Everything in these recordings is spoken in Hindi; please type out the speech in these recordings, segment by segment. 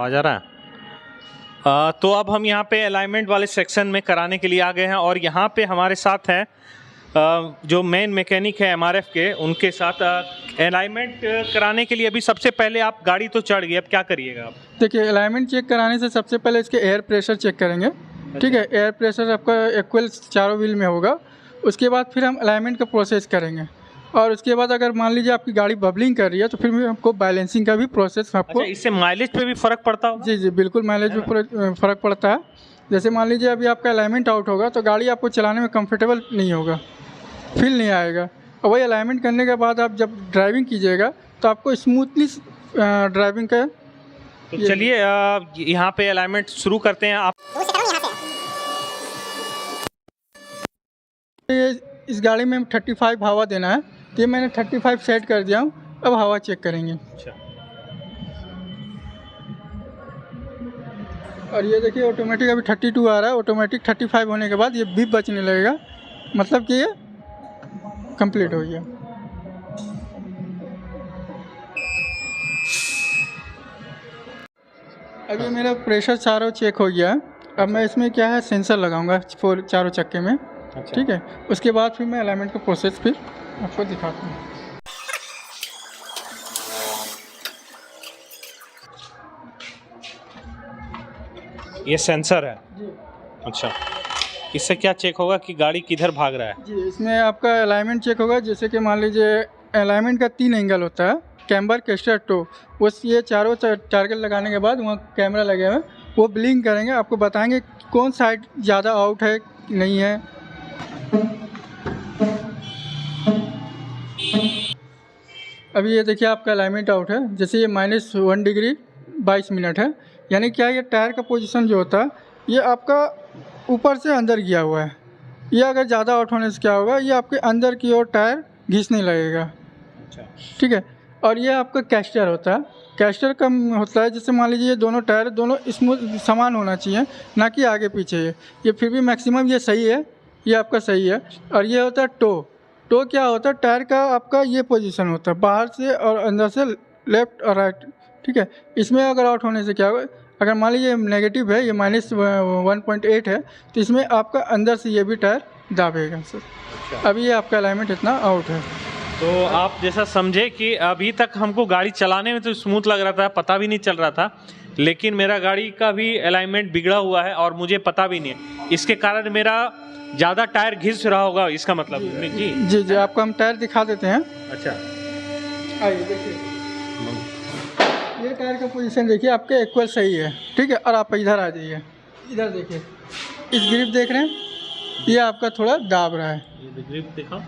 आवाज़ आ रहा है? तो अब हम यहाँ पे अलाइनमेंट वाले सेक्शन में कराने के लिए आ गए हैं और यहाँ पे हमारे साथ हैं जो मेन मैकेनिक है एमआरएफ के, उनके साथ अलाइनमेंट कराने के लिए। अभी सबसे पहले आप गाड़ी तो चढ़ गई, अब क्या करिएगा आप? देखिए, अलाइनमेंट चेक कराने से सबसे पहले इसके एयर प्रेशर चेक करेंगे। ठीक है, एयर प्रेशर आपका इक्वल चारों व्हील में होगा। उसके बाद फिर हम अलाइनमेंट का प्रोसेस करेंगे और उसके बाद अगर मान लीजिए आपकी गाड़ी बबलिंग कर रही है तो फिर हमको बैलेंसिंग का भी प्रोसेस आपको। अच्छा, इससे माइलेज पे भी फ़र्क पड़ता होगा? जी, बिल्कुल माइलेज में फ़र्क पड़ता है। जैसे मान लीजिए अभी आपका अलाइनमेंट आउट होगा तो गाड़ी आपको चलाने में कंफर्टेबल नहीं होगा, फील नहीं आएगा। और वही अलाइनमेंट करने के बाद आप जब ड्राइविंग कीजिएगा तो आपको स्मूथली ड्राइविंग का। तो चलिए यहाँ पे अलाइनमेंट शुरू करते हैं। आप इस गाड़ी में 35 हवा देना है, तो ये मैंने 35 सेट कर दिया हूँ। अब हवा चेक करेंगे। अच्छा, और ये देखिए ऑटोमेटिक अभी 32 आ रहा है। ऑटोमेटिक 35 होने के बाद ये बीप बचने लगेगा, मतलब कि ये कंप्लीट हो गया। अब ये मेरा प्रेशर चारों चेक हो गया है। अब मैं इसमें क्या है सेंसर लगाऊंगा चारों चक्के में। अच्छा। ठीक है, उसके बाद फिर मैं अलाइनमेंट का प्रोसेस फिर आपको दिखाता हूँ। ये सेंसर है? जी। अच्छा, इससे क्या चेक होगा कि गाड़ी किधर भाग रहा है? जी, इसमें आपका अलाइनमेंट चेक होगा। जैसे कि मान लीजिए अलाइनमेंट का 3 एंगल होता है, कैम्बर, कैस्टर, टो। उस ये चारों टारगेट लगाने के बाद वहाँ कैमरा लगे हुए हैं, वो ब्लिंक करेंगे, आपको बताएंगे कौन साइड ज़्यादा आउट है नहीं है। अभी ये देखिए आपका अलाइनमेंट आउट है। जैसे ये -1 डिग्री 22 मिनट है, यानी क्या ये टायर का पोजीशन जो होता है ये आपका ऊपर से अंदर गया हुआ है। ये अगर ज़्यादा आउट होने से क्या होगा, ये आपके अंदर की ओर टायर घिसने लगेगा। अच्छा। ठीक है, और ये आपका कैस्टर होता है। कैस्टर कम होता है, जैसे मान लीजिए ये दोनों टायर दोनों स्मूथ समान होना चाहिए, ना कि आगे पीछे। ये फिर भी मैक्सिमम ये सही है, ये आपका सही है। और ये होता है टो। टो क्या होता है, टायर का आपका ये पोजीशन होता है, बाहर से और अंदर से, लेफ्ट और राइट। ठीक है, इसमें अगर आउट होने से क्या होगा, अगर मान लीजिए नेगेटिव है, ये -1.8 है, तो इसमें आपका अंदर से ये भी टायर दाबेगा सर। अच्छा। अभी ये आपका अलाइनमेंट इतना आउट है। तो आप जैसा समझे कि अभी तक हमको गाड़ी चलाने में तो स्मूथ लग रहा था, पता भी नहीं चल रहा था, लेकिन मेरा गाड़ी का भी अलाइनमेंट बिगड़ा हुआ है और मुझे पता भी नहीं है। इसके कारण मेरा ज़्यादा टायर घिस रहा होगा, इसका मतलब? जी जी जी, आपको हम टायर दिखा देते हैं। अच्छा, आइए देखिए, ये टायर का पोजीशन देखिए आपके इक्वल सही है। ठीक है, और आप इधर आ जाइए, इधर देखिए, इस ग्रिप देख रहे हैं, ये आपका थोड़ा दाब रहा है। ये ग्रिप दिखाओ,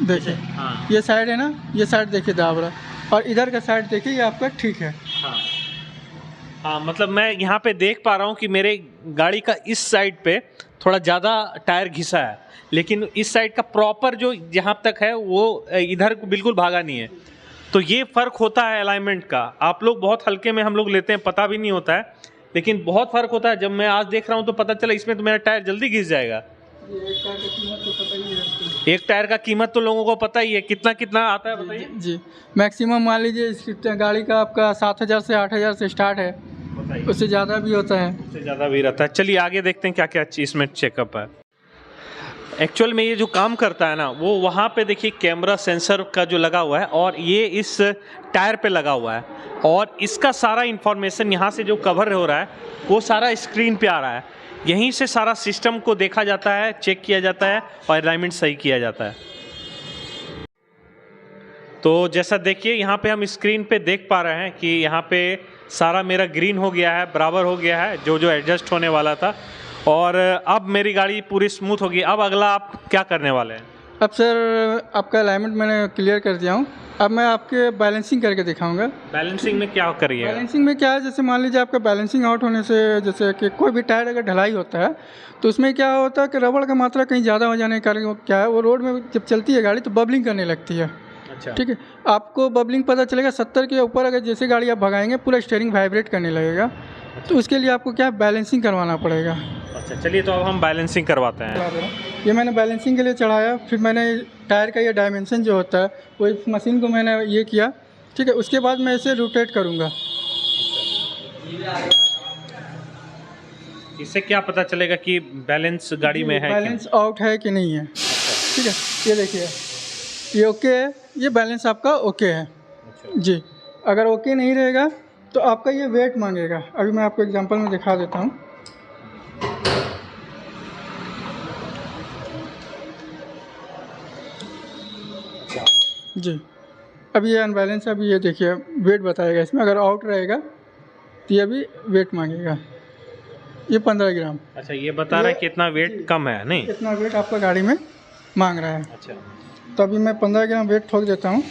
देखिए हाँ। ये साइड है ना, ये साइड देखिए दाब रहा है, और इधर का साइड देखिए ये आपका ठीक है। हाँ हाँ, मतलब मैं यहाँ पे देख पा रहा हूँ कि मेरे गाड़ी का इस साइड पे थोड़ा ज़्यादा टायर घिसा है, लेकिन इस साइड का प्रॉपर जो जहाँ तक है वो इधर बिल्कुल भागा नहीं है। तो ये फ़र्क होता है अलाइनमेंट का। आप लोग बहुत हल्के में हम लोग लेते हैं, पता भी नहीं होता है, लेकिन बहुत फ़र्क होता है। जब मैं आज देख रहा हूँ तो पता चला इसमें तो मेरा टायर जल्दी घिस जाएगा। एक टायर का कीमत तो लोगों को पता ही है, कितना कितना आता है बताइए? जी, मैक्सिमम मान लीजिए इस गाड़ी का आपका 7,000 से 8,000 से स्टार्ट है, उससे ज़्यादा भी होता है। उससे ज़्यादा भी रहता है। चलिए आगे देखते हैं क्या क्या इसमें चेकअप है। एक्चुअल में ये जो काम करता है ना, वो वहाँ पे देखिए कैमरा सेंसर का जो लगा हुआ है और ये इस टायर पे लगा हुआ है, और इसका सारा इन्फॉर्मेशन यहाँ से जो कवर हो रहा है वो सारा स्क्रीन पे आ रहा है। यहीं से सारा सिस्टम को देखा जाता है, चेक किया जाता है और अलाइनमेंट सही किया जाता है। तो जैसा देखिए यहाँ पे हम स्क्रीन पे देख पा रहे हैं कि यहाँ पे सारा मेरा ग्रीन हो गया है, बराबर हो गया है जो जो एडजस्ट होने वाला था, और अब मेरी गाड़ी पूरी स्मूथ होगी। अब अगला आप क्या करने वाले हैं? अब सर आपका अलाइनमेंट मैंने क्लियर कर दिया हूँ, अब मैं आपके बैलेंसिंग करके दिखाऊंगा। बैलेंसिंग में क्या करिएगा? बैलेंसिंग में क्या है, जैसे मान लीजिए आपका बैलेंसिंग आउट होने से, जैसे कि कोई भी टायर अगर ढलाई होता है तो उसमें क्या होता है कि रबड़ का मात्रा कहीं ज़्यादा हो जाने के कारण क्या है, वो रोड में जब चलती है गाड़ी तो बबलिंग करने लगती है। अच्छा। ठीक है, आपको बबलिंग पता चलेगा 70 के ऊपर, अगर जैसे गाड़ी आप भगाएंगे पूरा स्टीयरिंग वाइब्रेट करने लगेगा। तो उसके लिए आपको क्या बैलेंसिंग करवाना पड़ेगा। अच्छा, चलिए तो अब हम बैलेंसिंग करवाते हैं। ये मैंने बैलेंसिंग के लिए चढ़ाया, फिर मैंने टायर का ये डायमेंशन जो होता है वो इस मशीन को मैंने ये किया। ठीक है, उसके बाद मैं इसे रोटेट करूँगा। इससे क्या पता चलेगा कि बैलेंस गाड़ी में है कि बैलेंस आउट है कि नहीं है। ठीक है, ये देखिए, ये ओके है, ये बैलेंस आपका ओके है नहीं? जी। अगर ओके नहीं रहेगा तो आपका ये वेट मांगेगा। अभी मैं आपको एग्जांपल में दिखा देता हूँ। जी, अभी ये अनबैलेंस, अभी ये देखिए वेट बताएगा इसमें। अगर आउट रहेगा तो ये भी वेट मांगेगा, ये 15 ग्राम। अच्छा, ये बता रहा है कि इतना वेट कम है नहीं? इतना वेट आपका गाड़ी में मांग रहा है। अच्छा, तो अभी मैं 15 ग्राम वेट ठोक देता हूँ।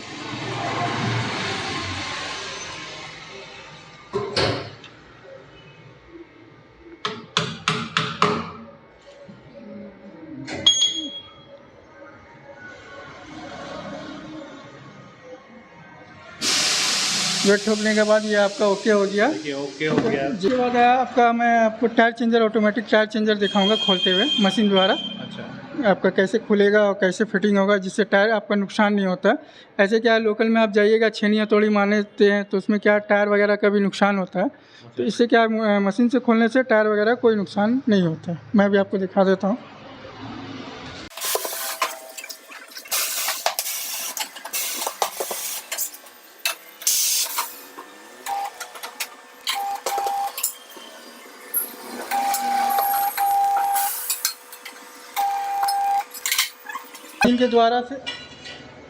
वेट ठोकने के बाद ये आपका ओके हो गया। देखिए ओके हो गया। जिसके बाद आपका मैं आपको tyre changer, automatic tyre changer दिखाऊंगा खोलते हुए मशीन द्वारा। अच्छा, आपका कैसे खुलेगा और कैसे फिटिंग होगा जिससे टायर आपका नुकसान नहीं होता। ऐसे क्या है, लोकल में आप जाइएगा छेनी हथौड़ी मारते हैं तो उसमें क्या टायर वगैरह का भी नुकसान होता है। तो इससे क्या मशीन से खोलने से टायर वगैरह कोई नुकसान नहीं होता है। मैं भी आपको दिखा देता हूँ।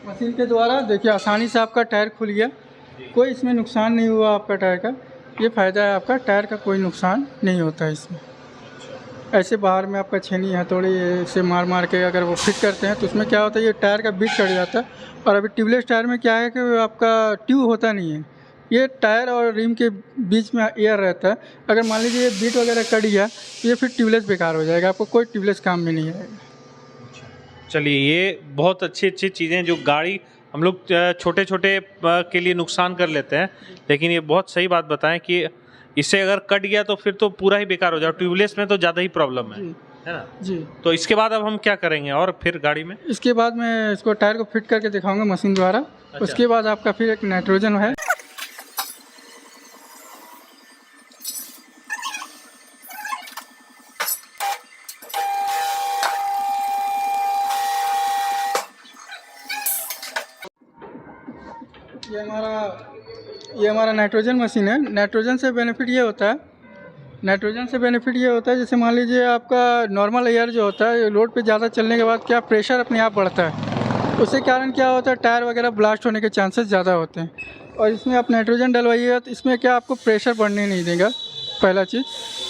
मशीन के द्वारा देखिए आसानी से आपका टायर खुल गया, कोई इसमें नुकसान नहीं हुआ आपका टायर का। ये फ़ायदा है आपका, टायर का कोई नुकसान नहीं होता है इसमें। ऐसे बाहर में आपका छेनी हथौड़ी से मार मार के अगर वो फिट करते हैं तो उसमें क्या होता है, ये टायर का बीट कट जाता है। और अभी ट्यूबलेस टायर में क्या है कि आपका ट्यूब होता नहीं है, ये टायर और रिम के बीच में एयर रहता है। अगर मान लीजिए ये बीट वगैरह कट गया तो ये फिर ट्यूबलेस बेकार हो जाएगा, आपको कोई ट्यूबलेस काम में नहीं आएगा। चलिए, ये बहुत अच्छी अच्छी चीज़ें जो गाड़ी हम लोग छोटे छोटे के लिए नुकसान कर लेते हैं, लेकिन ये बहुत सही बात बताएं कि इससे अगर कट गया तो फिर तो पूरा ही बेकार हो जाए। ट्यूबलेस में तो ज़्यादा ही प्रॉब्लम है ना जी। तो इसके बाद अब हम क्या करेंगे और फिर गाड़ी में? इसके बाद मैं इसको टायर को फिट करके दिखाऊंगा मशीन द्वारा। अच्छा। उसके बाद आपका फिर एक नाइट्रोजन है। ये हमारा नाइट्रोजन मशीन है। नाइट्रोजन से बेनिफिट ये होता है, जैसे मान लीजिए आपका नॉर्मल एयर जो होता है रोड पे ज़्यादा चलने के बाद क्या प्रेशर अपने आप बढ़ता है, उससे कारण क्या होता है टायर वगैरह ब्लास्ट होने के चांसेस ज़्यादा होते हैं। और इसमें आप नाइट्रोजन डलवाइएगा तो इसमें क्या आपको प्रेशर बढ़ने नहीं देगा, पहला चीज़।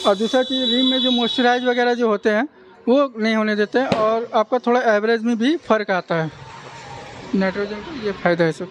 और दूसरा चीज़, रिम में जो मॉइस्चराइज वगैरह जो होते हैं वो नहीं होने देते हैं और आपका थोड़ा एवरेज में भी फ़र्क आता है। नाइट्रोजन का ये फ़ायदा है सब।